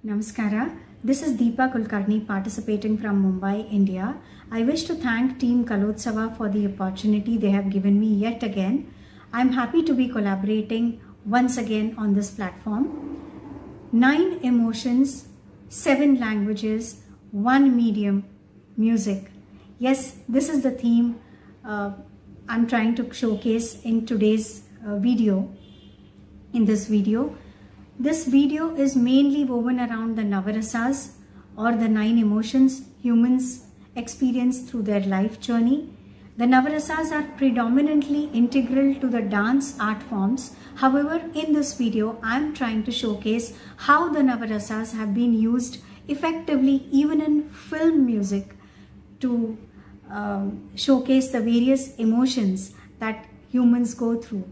Namaskara. This is Deepa Kulkarni participating from Mumbai, India. I wish to thank Team Kalotsava for the opportunity they have given me yet again. I am happy to be collaborating once again on this platform. 9 emotions, 7 languages, 1 medium, music. Yes, this is the theme I'm trying to showcase in today's video. This video is mainly woven around the Navarasas, or the 9 emotions humans experience through their life journey. The Navarasas are predominantly integral to the dance art forms. However, in this video, I am trying to showcase how the Navarasas have been used effectively even in film music to showcase the various emotions that humans go through.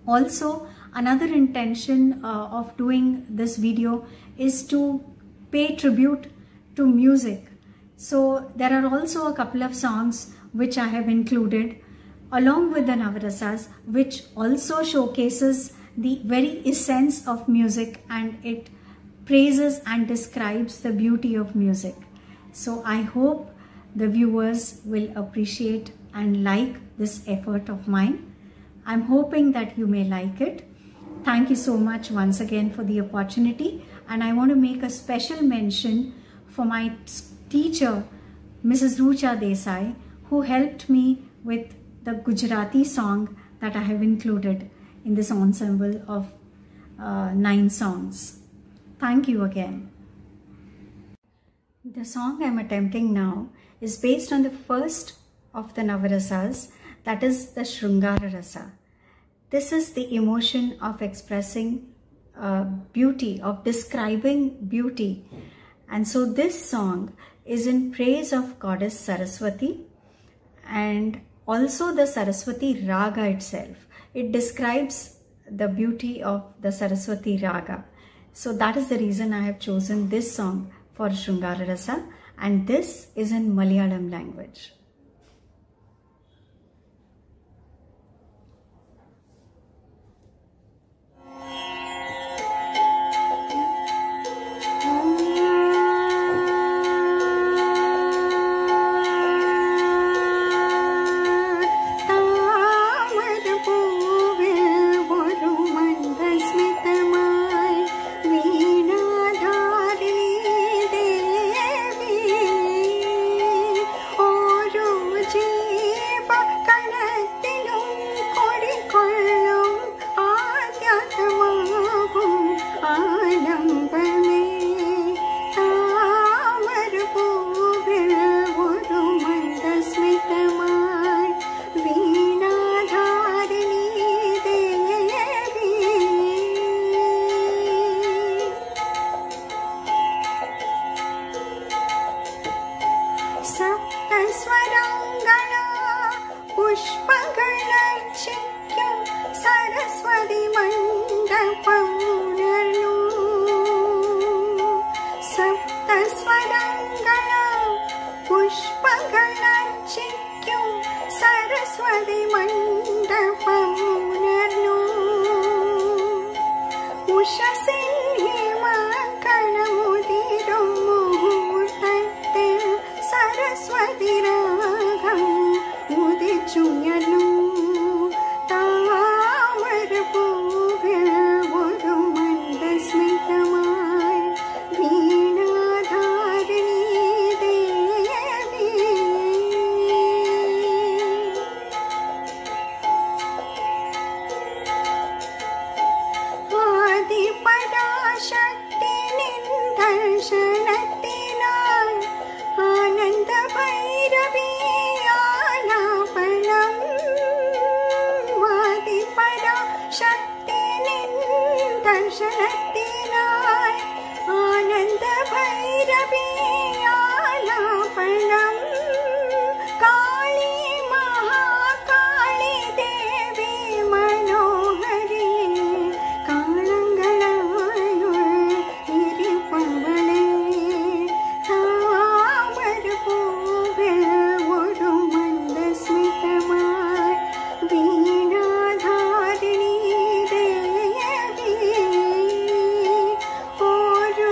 Also, another intention of doing this video is to pay tribute to music. So there are also a couple of songs which I have included along with the Navarasas, which also showcases the very essence of music, and it praises and describes the beauty of music. So I hope the viewers will appreciate and like this effort of mine. I'm hoping that you may like it. Thank you so much once again for the opportunity, and I want to make a special mention for my teacher, Mrs. Rucha Desai, who helped me with the Gujarati song that I have included in this ensemble of 9 songs. Thank you again. The song I'm attempting now is based on the first of the Navarasas, that is the Shrungara Rasa. This is the emotion of expressing beauty, of describing beauty. And so this song is in praise of Goddess Saraswati, and also the Saraswati Raga itself. It describes the beauty of the Saraswati Raga. So that is the reason I have chosen this song for Shrungara Rasa, and this is in Malayalam language. Or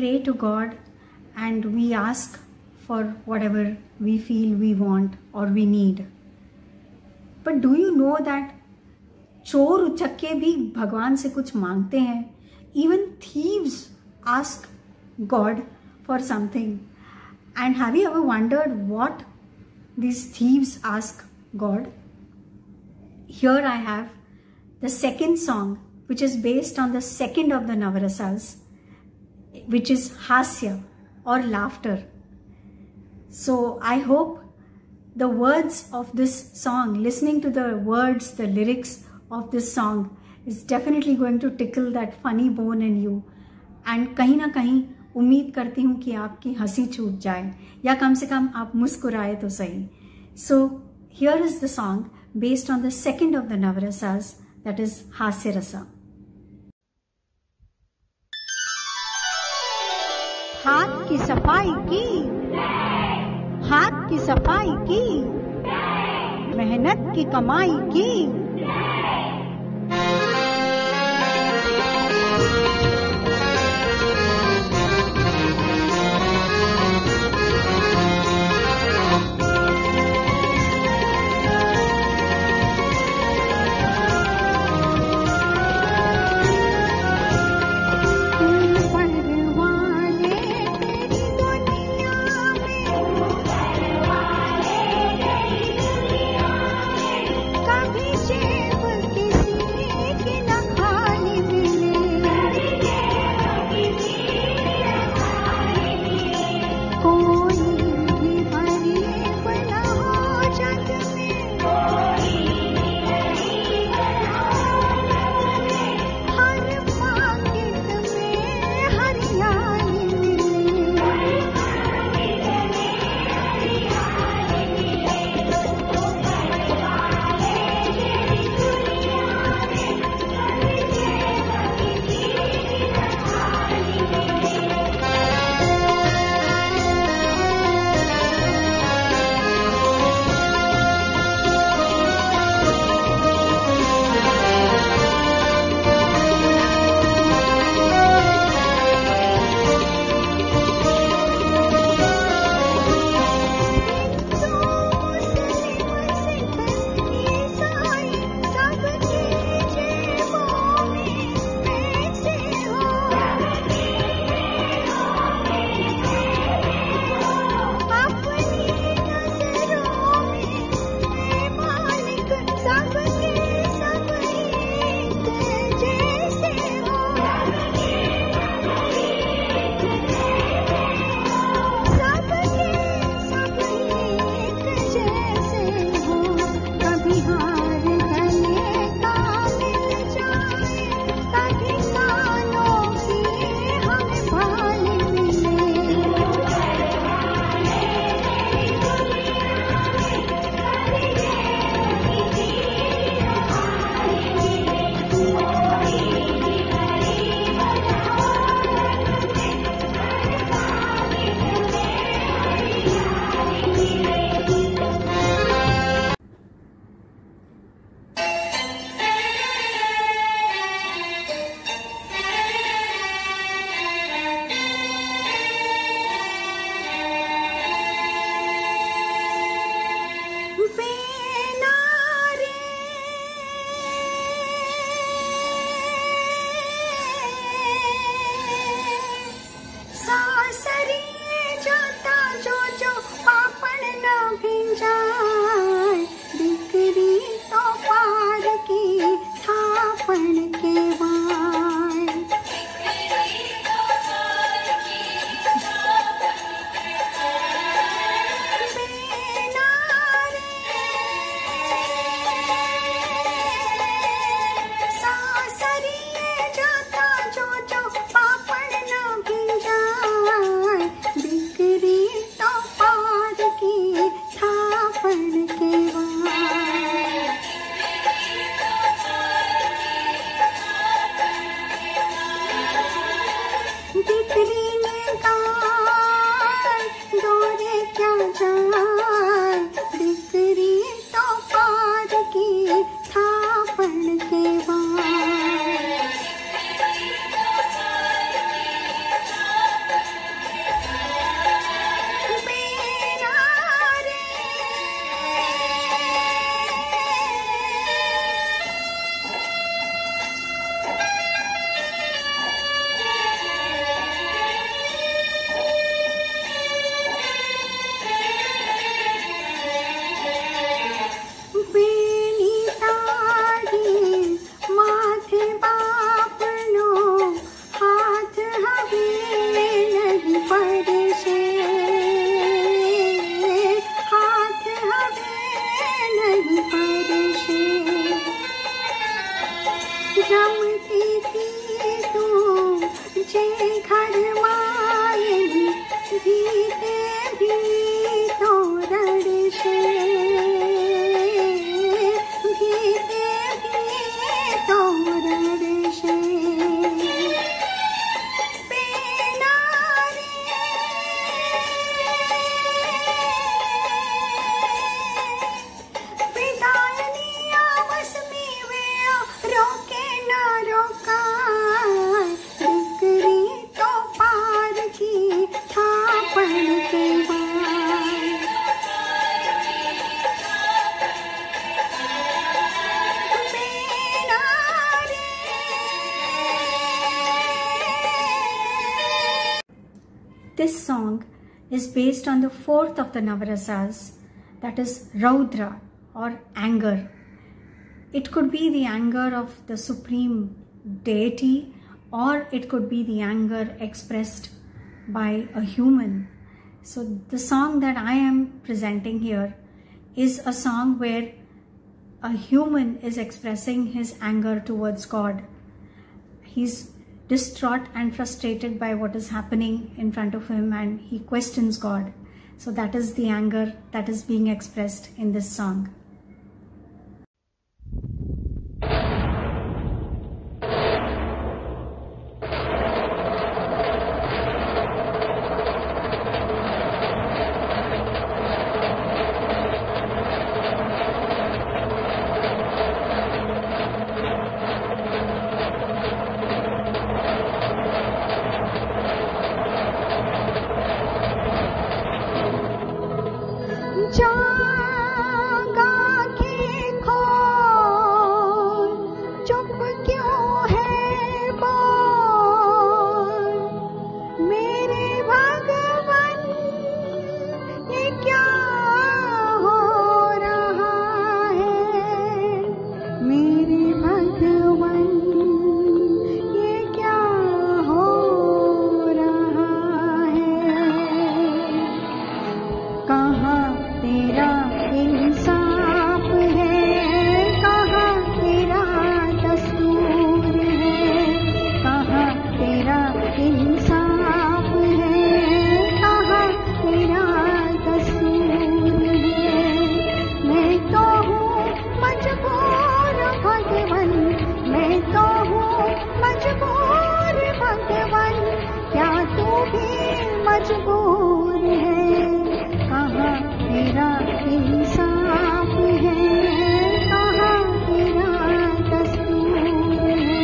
pray to God and we ask for whatever we feel we want or we need. But do you know that चोर उचक्के भी भगवान से कुछ मांगते हैं? Even thieves ask God for something. And have you ever wondered what these thieves ask God? Here I have the second song, which is based on the second of the Navarasas, which is Hasya or laughter. So I hope the words of this song, listening to the words, the lyrics of this song is definitely going to tickle that funny bone in you. And कहीं ना कहीं उम्मीद करती हूँ कि आपकी हंसी छूट जाए या कम से कम आप मुस्कुराए तो सही. So here is the song based on the second of the Navarasas, that is Hasya Rasa. हाथ की सफाई की, हाथ की सफाई की, मेहनत की कमाई की. कभी भीते भी तो रड़शे, भीते भी तो रड़शे, पेनारे विदायनिया वसमी वेळा रोके ना रोका, दिकरी तो पार की थापड़ के बार, बेनारे। This song is based on the fourth of the Navarasas, that is Raudra or anger. It could be the anger of the supreme deity, or it could be the anger expressed by a human. So the song that I am presenting here is a song where a human is expressing his anger towards God. He's distraught and frustrated by what is happening in front of him, and he questions God. So that is the anger that is being expressed in this song. जागा के खोल, चुप क्यों है बोल, मेरे भगवान ये क्या हो रहा है, मेरे भगवान ये क्या हो रहा है, कहाँ तेरा इंसाफ है, कहाँ तेरा दस्तूर है, कहाँ तेरा इंसाफ है, कहाँ तेरा दस्तूर है। मैं तो हूँ मजबूर भगवन, मैं तो हूँ मजबूर भगवन, क्या तू भी मजबूर है, कहाँ तेरा इंसाफ है, कहाँ तेरा दस्तूर है,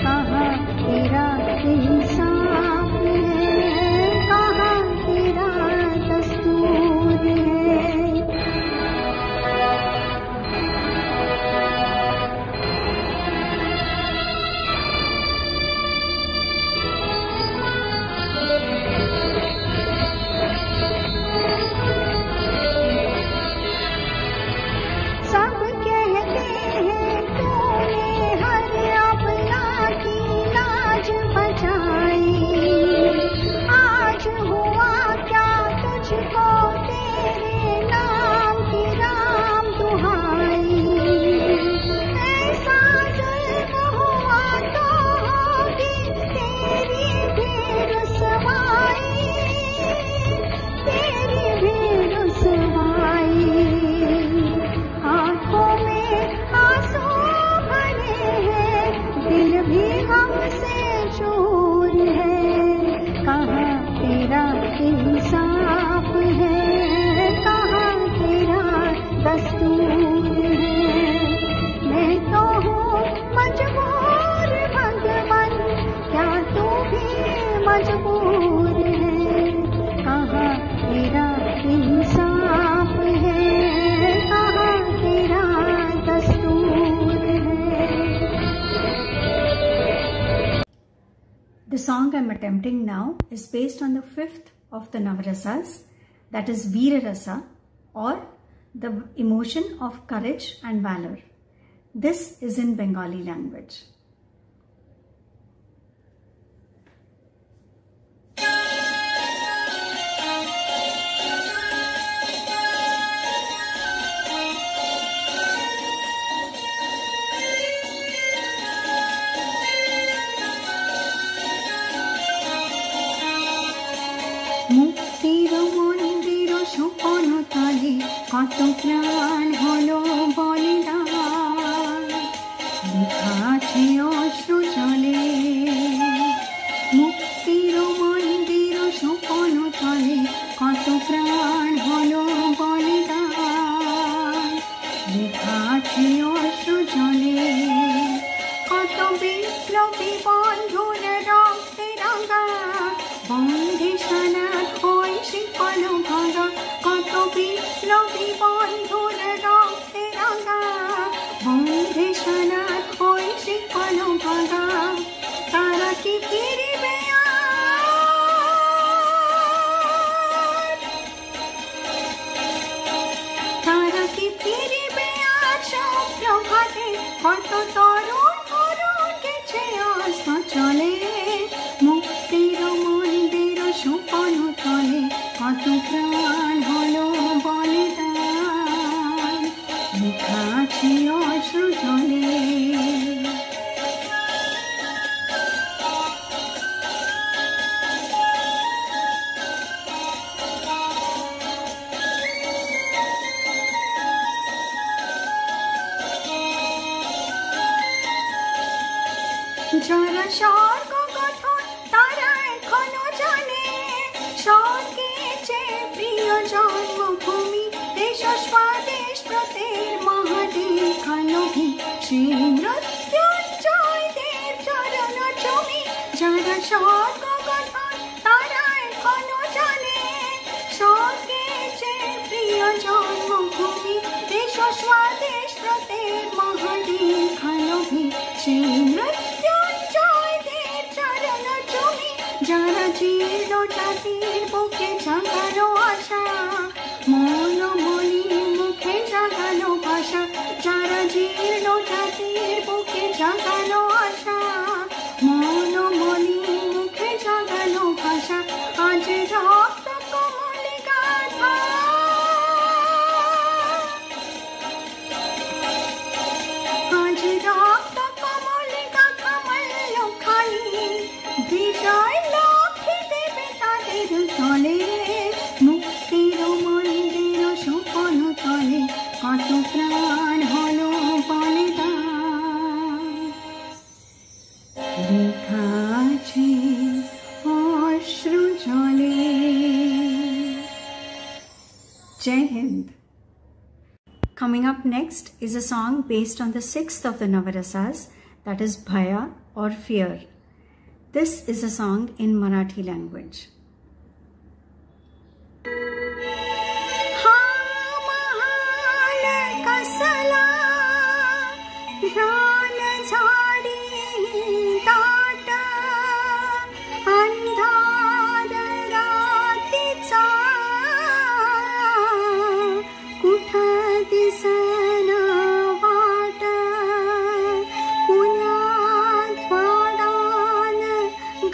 कहाँ तेरा इंसाफ है, कहाँ तेरा दस्तूर है। सब कहते हैं तूने हर अपना की लाज बचाई, आज हुआ क्या तुझको तेरे नाम की राम दुहाई, ऐसा जुल्म हुआ तो होगी तेरी भी रुसवाई, तेरी भी रुसवाई, आँखों में आंसू भरे हैं, दिल भी हमसे चूर है, कहाँ तेरा इंसाफ है, कहाँ तेरा दस्तूर है। मैं तो हूँ मजबूर भगवन, क्या तू भी मजबूर है, कहाँ तेरा इंसाफ है, कहाँ तेरा दस्तूर है। The song I'm attempting now is based on the fifth of the Navarasas, that is Veera Rasa, or the emotion of courage and valor. This is in Bengali language. কত প্রাণ হলো বলিদান, লেখা আছে অশ্রু জলে, মুক্তির মন্দির সোপন তলে, কত প্রাণ হলো বলিদান, লেখা আছে অশ্রু জলে। কত বিপ্লবী বন্ধুর রক্তে রাঙা, বন্দিশালা ওই শিকল ভাঙা, কত বিপ্লবী বন্ধুর রক্তে রাঙা, বন্দিশালা ওই শিকল ভাঙা, তারা কি ফিরিবে আর, তারা কি ফিরিবে আর সুপ্রভাতে, কত তরুণ তরুণ গেছে আজ চলে, মুক্তির মন্দির সোপন তলে, কত প্রাণ হলো বলিদান, লেখা আছে অশ্রু জলে। যারা স্বর্গ গঠন তারা এখনো জানে, স্বর্গের চেয়ে প্রিয় জন্মভূমি, দেশ স্বদেশ ব্রতের মহাদেখালোভী, সেই মৃত্যুঞ্জয়দের চরণ চুমি। যারা স্বর্গ গঠন তারা এখনো জানে, স্বর্গের চেয়ে প্রিয় জন্মভূমি, দেশ স্বদেশ ব্রতের মহাদেখালোভী, সেই যারা জীর্ণ জাতির বুকে জাগানো আশা, মন মনি মুখে জাগানো ভাষা, যারা জীর্ণ জাতির বুকে জাগানো আশা, মন মনি মুখে জাগানো ভাষা, আজ রক্ত কমলে গাথা, আজ রক্ত কমলে গাথা মাল্য খালি, বিজয় তলে, মুক্তির মন্দির সোপন তলে, কত প্রাণ হলো বলিদান, লেখা আছে অশ্রু জলে। Jai Hind. Coming up next is a song based on the 6th of the Navarasas, that is Bhaya or Fear. This is a song in Marathi language. रान झाडी दाट, अंधार रातीचा, कुठं दिसना वाट, कुण्यात वाडान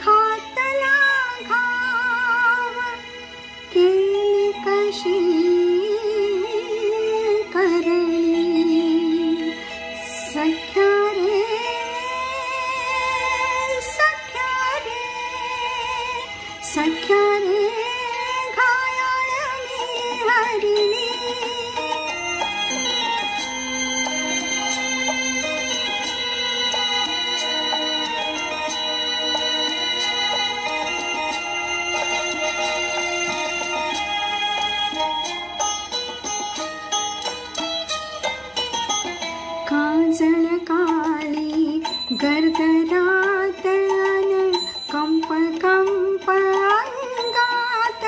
घातला घाव, केली कशी सख्या रे घायाळ मी हरिणी, काजळ काळी गर्दरात कंप कंप अंगात,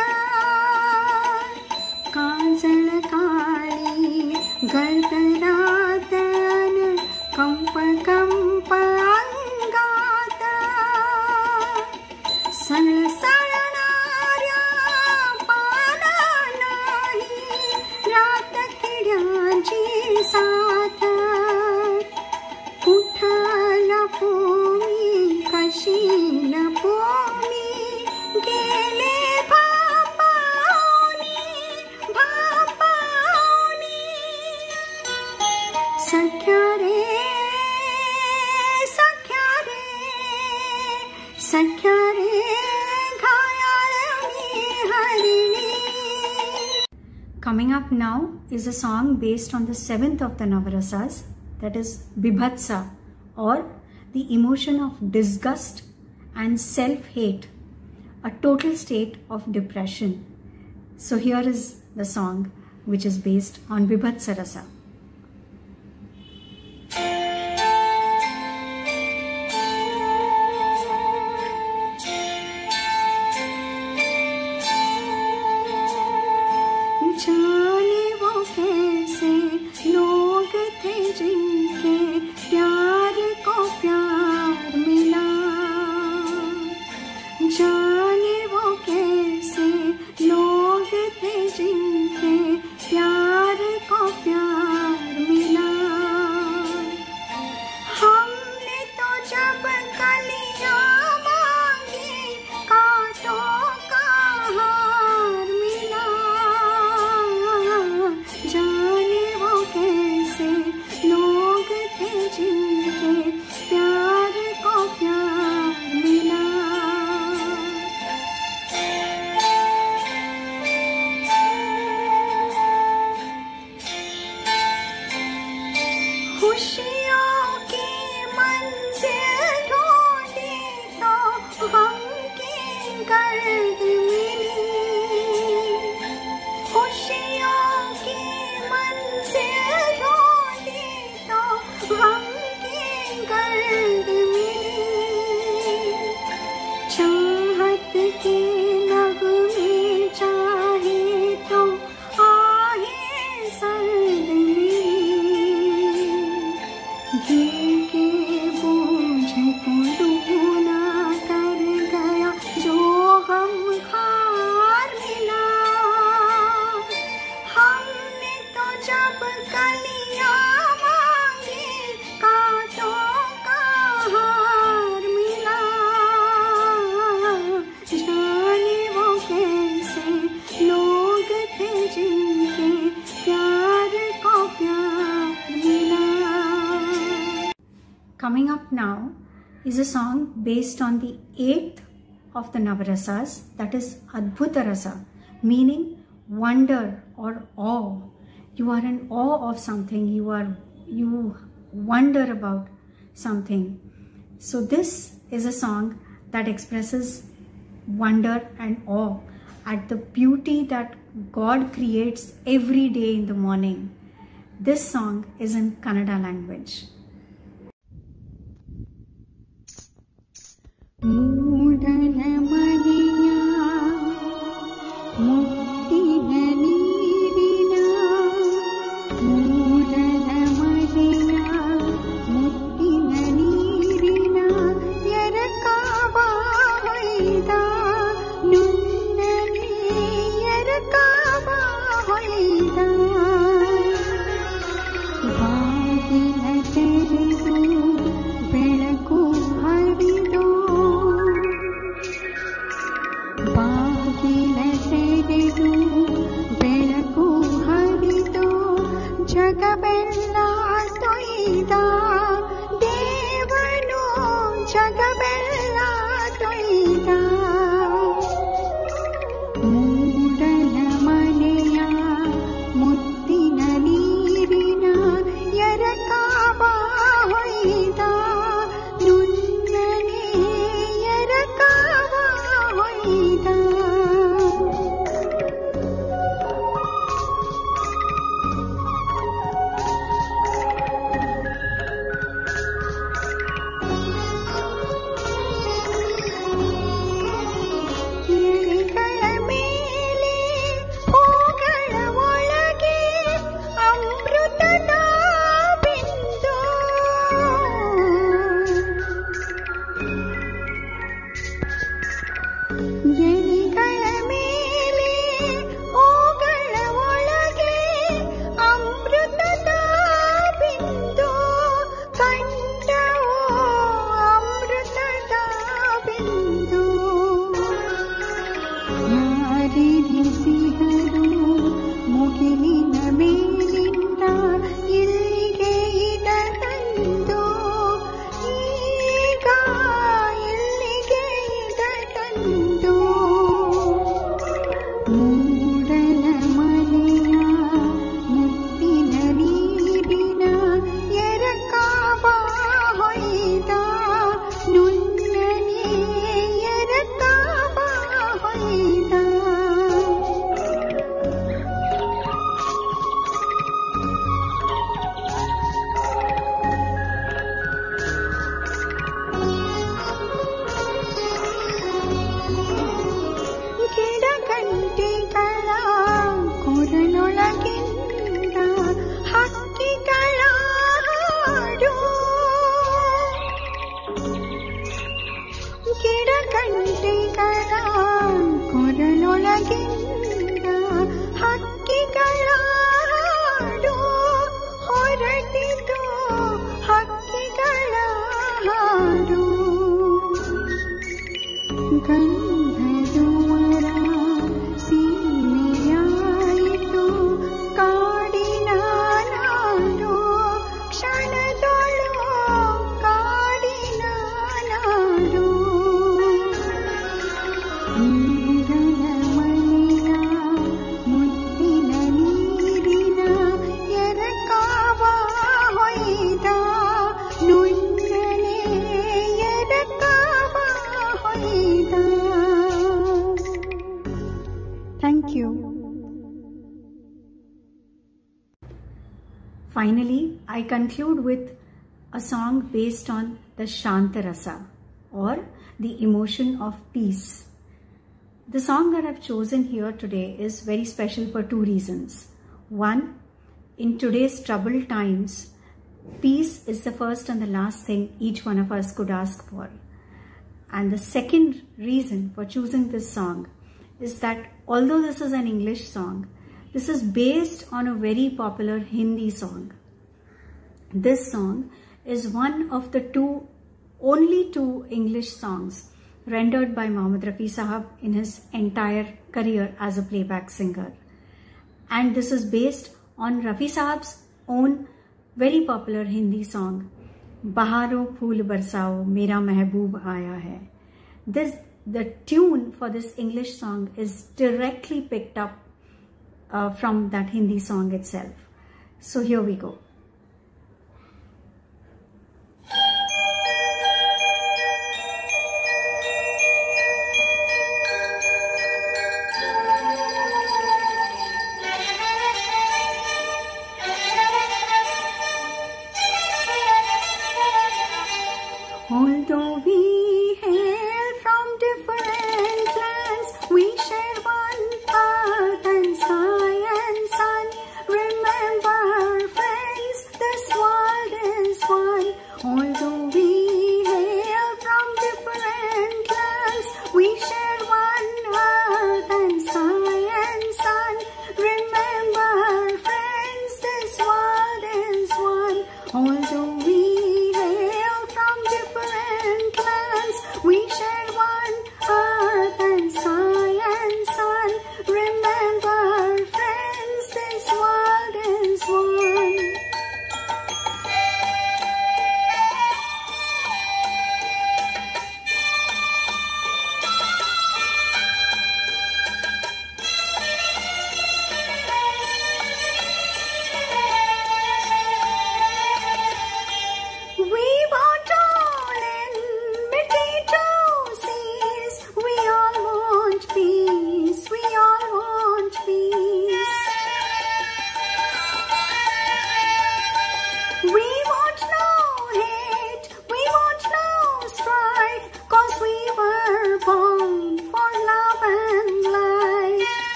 काजळ काळी गर्दरात कंप कंप अंगात, सळसळणाऱ्या पाना नाही रात किड्याची साथ, कशी लपोमी गेले भापावनी, भापावनी, सख्या रे Coming up now is a song based on the 7th of the Navarasas, that is Bibhatsa, or the emotion of disgust and self-hate, a total state of depression. So here is the song which is based on Bibhatsa Rasa. जाने वो कैसे लोग थे जिनके प्यार को प्यार मिला, जाने वो कैसे लोग थे जिनके प्यार को प्यार मिला। हमने तो जब कलियां मांगी कांटों का हार मिला, जाने वो कैसे लोग थे जिनके प्यार को प्यार मिला। खुशियों की मंजिल ढूंढी तो गम की गर्द मिली, खुशियों की मंजिल ढूंढी तो गम की गर्द मिली। चाहत के नगमे चाहे तो आहें सर्द मिली, दिल के बोझ को दूना कर गया जो हम हार मिला। हमने तो जब कलियां मांगी कांटों का हार मिला, जाने वो कैसे लोग थे जिनके प्यार को प्यार मिला। Coming up now is a song based on the 8th of the Navarasas, that is Adbhuta Rasa, meaning wonder or awe. You are in awe of something, you wonder about something. So this is a song that expresses wonder and awe at the beauty that God creates every day in the morning. This song is in Kannada language. ಮೂಡಲ ಮನೆಯ ಮುತ್ತಿನ ನೀರಿನ, ಮೂಡಲ ಮನೆಯ ಮುತ್ತಿನ ನೀರಿನ ಎರಕಾವ ಹೊಯ್ದ ನುಣ್ಣನೆ ಎರಕಾವ ಹೊಯ್ದ ಬಾಗಿಲ Finally, I conclude with a song based on the Shantarasa, or the emotion of peace. The song that I've chosen here today is very special for two reasons. One, in today's troubled times, peace is the first and the last thing each one of us could ask for. And the second reason for choosing this song is that although this is an English song, this is based on a very popular Hindi song. This song is one of the only two English songs rendered by Mohammed Rafi Sahab in his entire career as a playback singer. And this is based on Rafi Sahab's own very popular Hindi song, Baharo Phool Barsao, Mera Mehboob Aaya Hai. The tune for this English song is directly picked up from that Hindi song itself. So here we go.